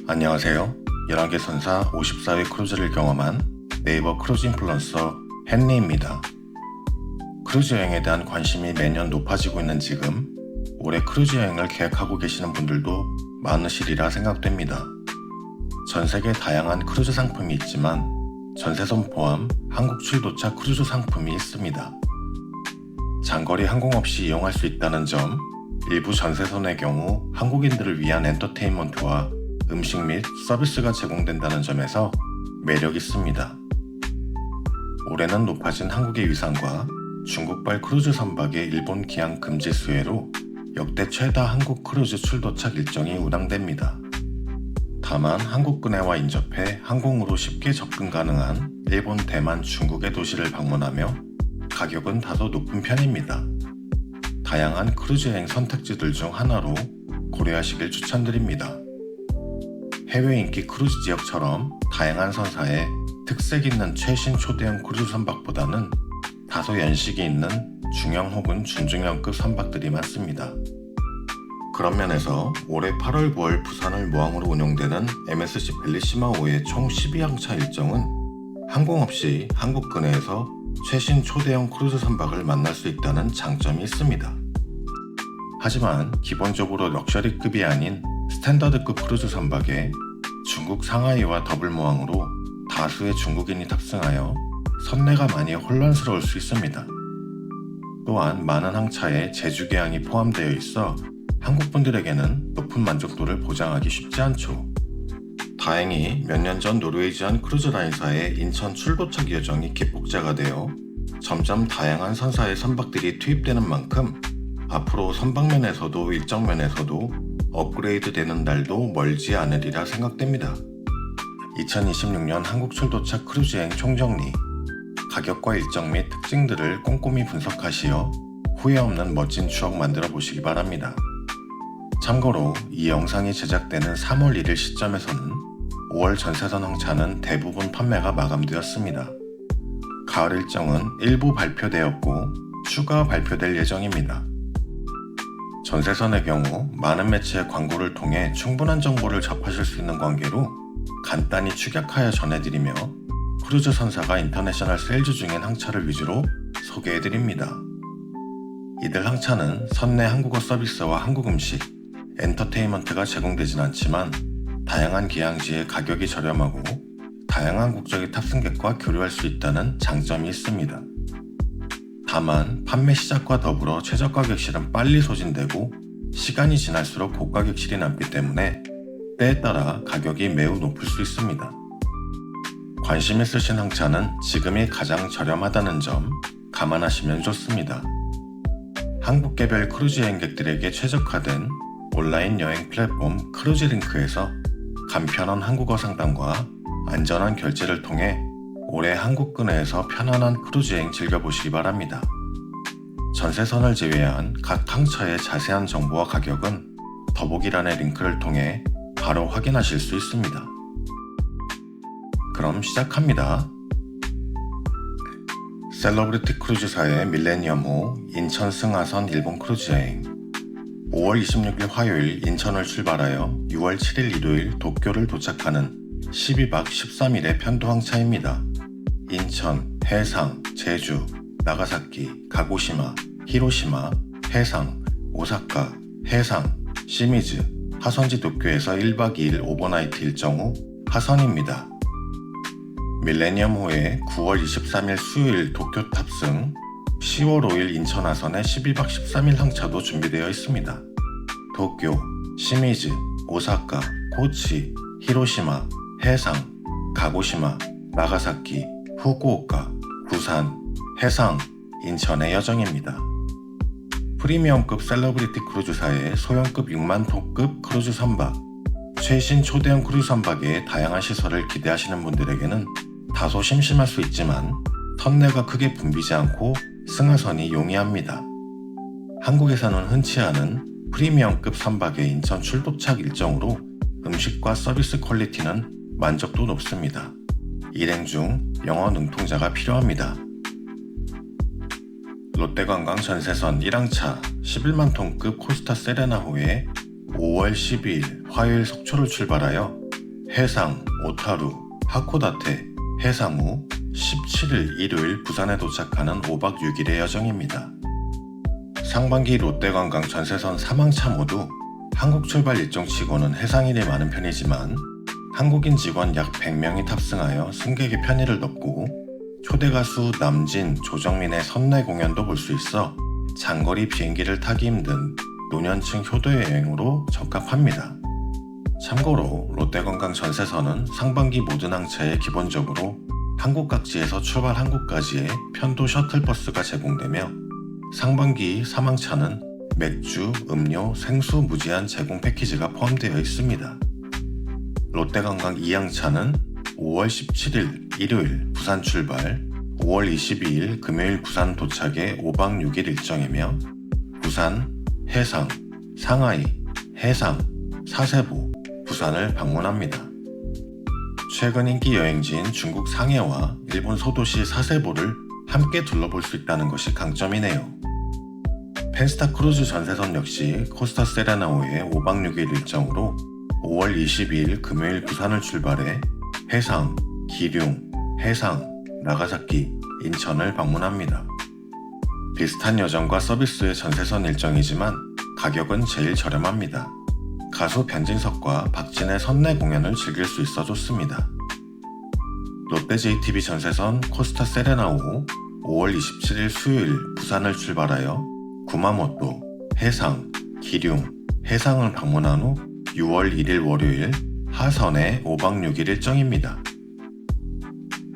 안녕하세요. 11개 선사 54회 크루즈를 경험한 네이버 크루즈 인플루언서 헨리입니다. 크루즈 여행에 대한 관심이 매년 높아지고 있는 지금 올해 크루즈 여행을 계획하고 계시는 분들도 많으시리라 생각됩니다. 전 세계 다양한 크루즈 상품이 있지만 전세선 포함 한국 출도차 크루즈 상품이 있습니다. 장거리 항공 없이 이용할 수 있다는 점, 일부 전세선의 경우 한국인들을 위한 엔터테인먼트와 음식 및 서비스가 제공된다는 점에서 매력 있습니다. 올해는 높아진 한국의 위상과 중국발 크루즈 선박의 일본 기항 금지 수혜로 역대 최다 한국 크루즈 출도착 일정이 운항됩니다. 다만 한국근해와 인접해 항공으로 쉽게 접근 가능한 일본, 대만, 중국의 도시를 방문하며 가격은 다소 높은 편입니다. 다양한 크루즈 여행 선택지들 중 하나로 고려하시길 추천드립니다. 해외 인기 크루즈 지역처럼 다양한 선사에 특색 있는 최신 초대형 크루즈 선박보다는 다소 연식이 있는 중형 혹은 준중형급 선박들이 많습니다. 그런 면에서 올해 8월 9월 부산을 모항으로 운영되는 MSC 벨리시마5의 총 12항차 일정은 항공 없이 한국 근해에서 최신 초대형 크루즈 선박을 만날 수 있다는 장점이 있습니다. 하지만 기본적으로 럭셔리급이 아닌 스탠더드급 크루즈 선박에 중국 상하이와 더블모항으로 다수의 중국인이 탑승하여 선내가 많이 혼란스러울 수 있습니다. 또한 많은 항차에 제주계항이 포함되어 있어 한국분들에게는 높은 만족도를 보장하기 쉽지 않죠. 다행히 몇 년 전 노르웨이지안 크루즈라인사의 인천 출도착 여정이 기폭제가 되어 점점 다양한 선사의 선박들이 투입되는 만큼 앞으로 선박면에서도 일정면에서도 업그레이드 되는 날도 멀지 않으리라 생각됩니다. 2026년 한국 출도착 크루즈여행 총정리, 가격과 일정 및 특징들을 꼼꼼히 분석하시어 후회 없는 멋진 추억 만들어 보시기 바랍니다. 참고로 이 영상이 제작되는 3월 1일 시점에서는 5월 전세선 항차는 대부분 판매가 마감되었습니다. 가을 일정은 일부 발표되었고 추가 발표될 예정입니다. 전세선의 경우 많은 매체의 광고를 통해 충분한 정보를 접하실 수 있는 관계로 간단히 축약하여 전해드리며 크루즈 선사가 인터내셔널 세일즈 중인 항차를 위주로 소개해드립니다. 이들 항차는 선내 한국어 서비스와 한국 음식, 엔터테인먼트가 제공되진 않지만 다양한 기항지에 가격이 저렴하고 다양한 국적의 탑승객과 교류할 수 있다는 장점이 있습니다. 다만 판매 시작과 더불어 최저가 객실은 빨리 소진되고 시간이 지날수록 고가 객실이 남기 때문에 때에 따라 가격이 매우 높을 수 있습니다. 관심 있으신 항차는 지금이 가장 저렴하다는 점 감안하시면 좋습니다. 한국개별 크루즈 여행객들에게 최적화된 온라인 여행 플랫폼 크루즈링크에서 간편한 한국어 상담과 안전한 결제를 통해 올해 한국 근해에서 편안한 크루즈 여행 즐겨보시기 바랍니다. 전세선을 제외한 각 항차의 자세한 정보와 가격은 더보기란의 링크를 통해 바로 확인하실 수 있습니다. 그럼 시작합니다. 셀러브리티 크루즈사의 밀레니엄호 인천 승하선 일본 크루즈 여행. 5월 26일 화요일 인천을 출발하여 6월 7일 일요일 도쿄를 도착하는 12박 13일의 편도항차입니다. 인천, 해상, 제주, 나가사키, 가고시마, 히로시마, 해상, 오사카, 해상, 시미즈, 하선지 도쿄에서 1박 2일 오버나이트 일정 후 하선입니다. 밀레니엄호의 9월 23일 수요일 도쿄 탑승, 10월 5일 인천 하선의 12박 13일 항차도 준비되어 있습니다. 도쿄, 시미즈, 오사카, 코치, 히로시마, 해상, 가고시마, 나가사키, 후쿠오카, 부산, 해상, 인천의 여정입니다. 프리미엄급 셀러브리티 크루즈사의 소형급 6만 톤급 크루즈 선박, 최신 초대형 크루즈 선박의 다양한 시설을 기대하시는 분들에게는 다소 심심할 수 있지만 선내가 크게 붐비지 않고 승하선이 용이합니다. 한국에서는 흔치 않은 프리미엄급 선박의 인천 출도착 일정으로 음식과 서비스 퀄리티는 만족도 높습니다. 일행 중 영어 능통자가 필요합니다. 롯데관광 전세선 1항차 11만 톤급 코스타 세레나호에 5월 12일 화요일 속초를 출발하여 해상, 오타루, 하코다테, 해상 후 17일 일요일 부산에 도착하는 5박 6일의 여정입니다. 상반기 롯데관광 전세선 3항차 모두 한국 출발 일정치고는 해상일이 많은 편이지만 한국인 직원 약 100명이 탑승하여 승객의 편의를 돕고 초대 가수 남진, 조정민의 선내 공연도 볼 수 있어 장거리 비행기를 타기 힘든 노년층 효도 여행으로 적합합니다. 참고로 롯데관광 전세선은 상반기 모든 항차에 기본적으로 한국 각지에서 출발한 곳까지의 편도 셔틀버스가 제공되며 상반기 3항차는 맥주, 음료, 생수 무제한 제공 패키지가 포함되어 있습니다. 롯데관광 2항차는 5월 17일 일요일 부산 출발, 5월 22일 금요일 부산 도착의 5박 6일 일정이며 부산, 해상, 상하이, 해상, 사세보, 부산을 방문합니다. 최근 인기 여행지인 중국 상해와 일본 소도시 사세보를 함께 둘러볼 수 있다는 것이 강점이네요. 펜스타 크루즈 전세선 역시 코스타 세레나호의 5박 6일 일정으로 5월 22일 금요일 부산을 출발해 해상, 기럝, 해상, 나가사키, 인천을 방문합니다. 비슷한 여정과 서비스의 전세선 일정이지만 가격은 제일 저렴합니다. 가수 변진섭과 박진의 선내 공연을 즐길 수 있어 좋습니다. 롯데 JTB 전세선 코스타 세레나호 후 5월 27일 수요일 부산을 출발하여 구마모토, 해상, 기럝, 해상을 방문한 후 6월 1일 월요일 하선의 5박 6일 일정입니다.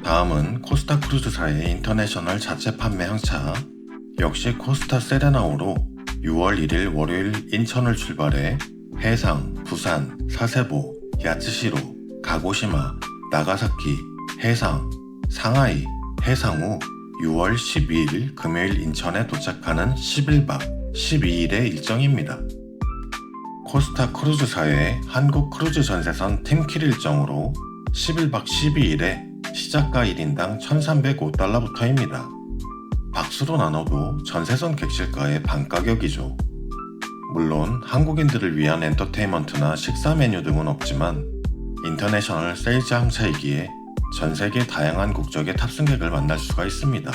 다음은 코스타 크루즈사의 인터내셔널 자체 판매 항차 역시 코스타 세레나호로 6월 1일 월요일 인천을 출발해 해상, 부산, 사세보, 야츠시로, 가고시마, 나가사키, 해상, 상하이, 해상 후 6월 12일 금요일 인천에 도착하는 11박 12일의 일정입니다. 코스타 크루즈사의 한국 크루즈 전세선 팀킬 일정으로 11박 12일에 시작가 1인당 1,305달러부터입니다. 박수로 나눠도 전세선 객실가의 반가격이죠. 물론 한국인들을 위한 엔터테인먼트나 식사 메뉴 등은 없지만 인터내셔널 세일즈 항차이기에 전세계 다양한 국적의 탑승객을 만날 수가 있습니다.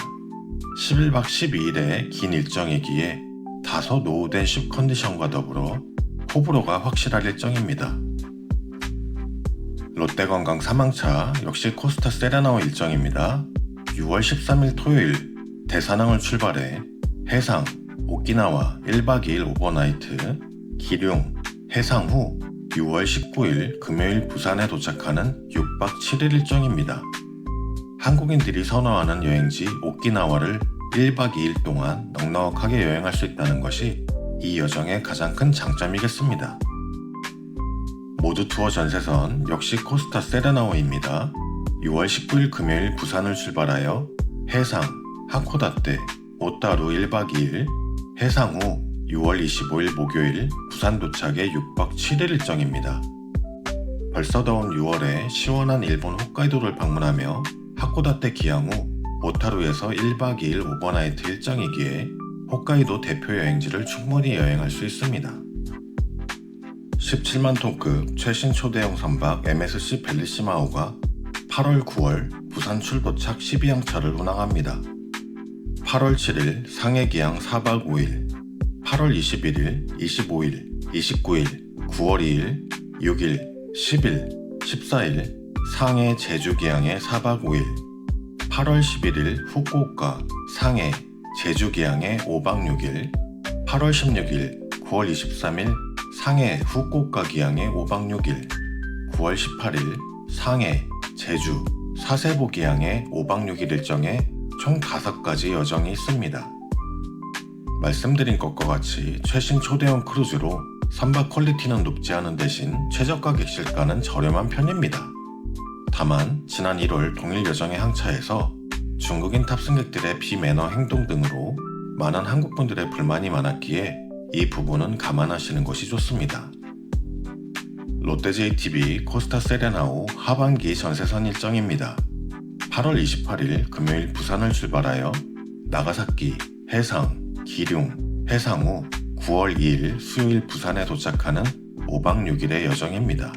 11박 12일의 긴 일정이기에 다소 노후된 십 컨디션과 더불어 호불호가 확실할 일정입니다. 롯데관광 3항차 역시 코스타 세레나호 일정입니다. 6월 13일 토요일 대사능을 출발해 해상, 오키나와 1박 2일 오버나이트, 기럝, 해상 후 6월 19일 금요일 부산에 도착하는 6박 7일 일정입니다. 한국인들이 선호하는 여행지 오키나와를 1박 2일 동안 넉넉하게 여행할 수 있다는 것이 이 여정의 가장 큰 장점이겠습니다. 모두 투어 전세선 역시 코스타 세레나호입니다. 6월 19일 금요일 부산을 출발하여 해상, 하코다테, 오타루 1박 2일, 해상 후 6월 25일 목요일 부산 도착의 6박 7일 일정입니다. 벌써 더운 6월에 시원한 일본 홋카이도를 방문하며 하코다테 기항 후 오타루에서 1박 2일 오버나이트 일정이기에 홋카이도 대표 여행지를 충분히 여행할 수 있습니다. 17만 톤급 최신 초대형 선박 MSC 벨리시마호가 8월 9월 부산 출도착 12항차를 운항합니다. 8월 7일 상해 기항 4박 5일, 8월 21일, 25일, 29일, 9월 2일, 6일, 10일, 14일 상해 제주 기항에 4박 5일, 8월 11일 후쿠오카, 상해, 제주 기항에 5박 6일, 8월 16일, 9월 23일 상해, 후쿠오카 기항에 5박 6일, 9월 18일 상해, 제주, 사세보 기항에 5박 6일 일정에 총 5가지 여정이 있습니다. 말씀드린 것과 같이 최신 초대형 크루즈로 선박 퀄리티는 높지 않은 대신 최저가 객실가는 저렴한 편입니다. 다만 지난 1월 동일 여정의 항차에서 중국인 탑승객들의 비매너 행동 등으로 많은 한국분들의 불만이 많았기에 이 부분은 감안하시는 것이 좋습니다. 롯데 JTB 코스타 세레나호 하반기 전세선 일정입니다. 8월 28일 금요일 부산을 출발하여 나가사키, 해상, 기럝, 해상 후 9월 2일 수요일 부산에 도착하는 5박 6일의 여정입니다.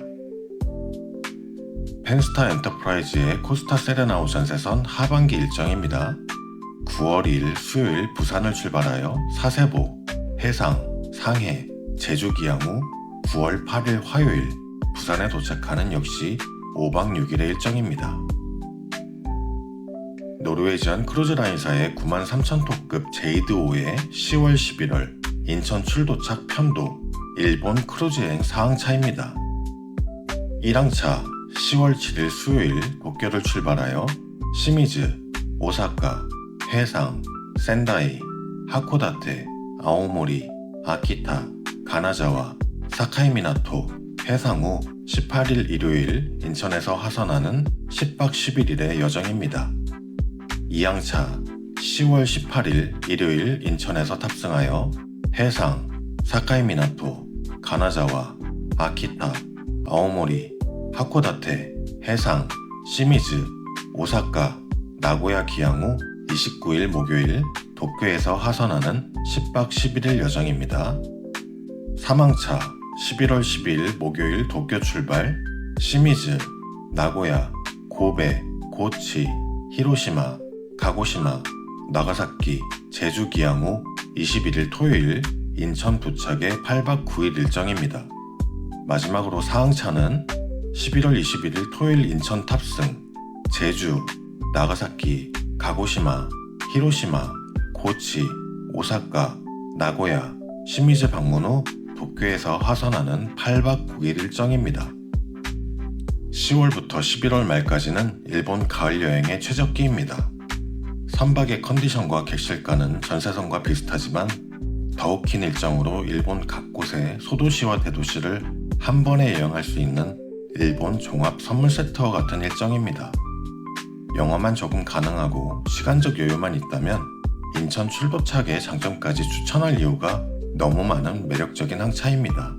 펜스타 엔터프라이즈의 코스타 세레나우 전세선 하반기 일정입니다. 9월 2일 수요일 부산을 출발하여 사세보, 해상, 상해, 제주 기항 후 9월 8일 화요일 부산에 도착하는 역시 5박 6일의 일정입니다. 노르웨이전 크루즈라인사의 93,000톤급 제이드5의 10월 11월 인천 출도착 편도 일본 크루즈여행 사항차입니다. 1항차 10월 7일 수요일 도쿄를 출발하여 시미즈, 오사카, 해상, 센다이, 하코다테, 아오모리, 아키타, 가나자와, 사카이미나토, 해상 후 18일 일요일 인천에서 하선하는 10박 11일의 여정입니다. 2항차 10월 18일 일요일 인천에서 탑승하여 해상, 사카이미나토, 가나자와, 아키타, 아오모리, 하코다테, 해상, 시미즈, 오사카, 나고야 기항 후 29일 목요일 도쿄에서 하선하는 10박 11일 여정입니다. 3항차 11월 12일 목요일 도쿄 출발, 시미즈, 나고야, 고베, 고치, 히로시마, 가고시마, 나가사키, 제주 기항 후 21일 토요일 인천 도착의 8박 9일 일정입니다. 마지막으로 4항차는 11월 21일 토요일 인천 탑승, 제주, 나가사키, 가고시마, 히로시마, 고치, 오사카, 나고야, 시미즈 방문 후 도쿄에서 하선하는 8박 9일 일정입니다. 10월부터 11월 말까지는 일본 가을 여행의 최적기입니다. 선박의 컨디션과 객실가는 전세선과 비슷하지만 더욱 긴 일정으로 일본 각곳의 소도시와 대도시를 한 번에 여행할 수 있는 일본 종합 선물 세트와 같은 일정입니다. 영어만 조금 가능하고 시간적 여유만 있다면 인천 출도착의 장점까지 추천할 이유가 너무 많은 매력적인 항차입니다.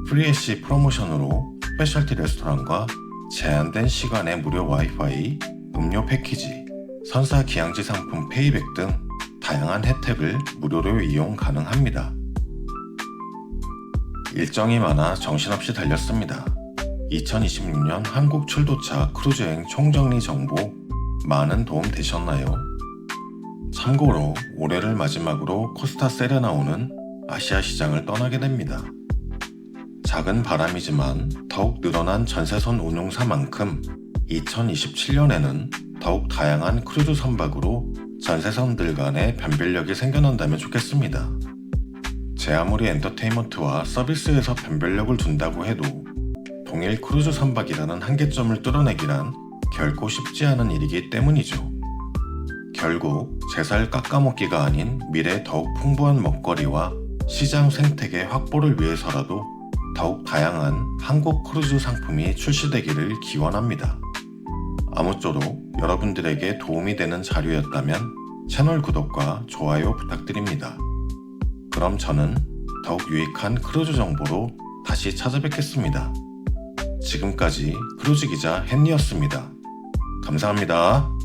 프리애쉬 프로모션으로 스페셜티 레스토랑과 제한된 시간의 무료 와이파이, 음료 패키지, 선사 기항지 상품 페이백 등 다양한 혜택을 무료로 이용 가능합니다. 일정이 많아 정신없이 달렸습니다. 2026년 한국 출도차 크루즈여행 총정리 정보 많은 도움 되셨나요? 참고로 올해를 마지막으로 코스타 세레나우는 아시아 시장을 떠나게 됩니다. 작은 바람이지만 더욱 늘어난 전세선 운용사만큼 2027년에는 더욱 다양한 크루즈 선박으로 전세선들 간의 변별력이 생겨난다면 좋겠습니다. 제 아무리 엔터테인먼트와 서비스에서 변별력을 둔다고 해도 동일 크루즈 선박이라는 한계점을 뚫어내기란 결코 쉽지 않은 일이기 때문이죠. 결국 제 살 깎아먹기가 아닌 미래 더욱 풍부한 먹거리와 시장 생태계 확보를 위해서라도 더욱 다양한 한국 크루즈 상품이 출시되기를 기원합니다. 아무쪼록 여러분들에게 도움이 되는 자료였다면 채널 구독과 좋아요 부탁드립니다. 그럼 저는 더욱 유익한 크루즈 정보로 다시 찾아뵙겠습니다. 지금까지 크루즈 기자 헨리였습니다. 감사합니다.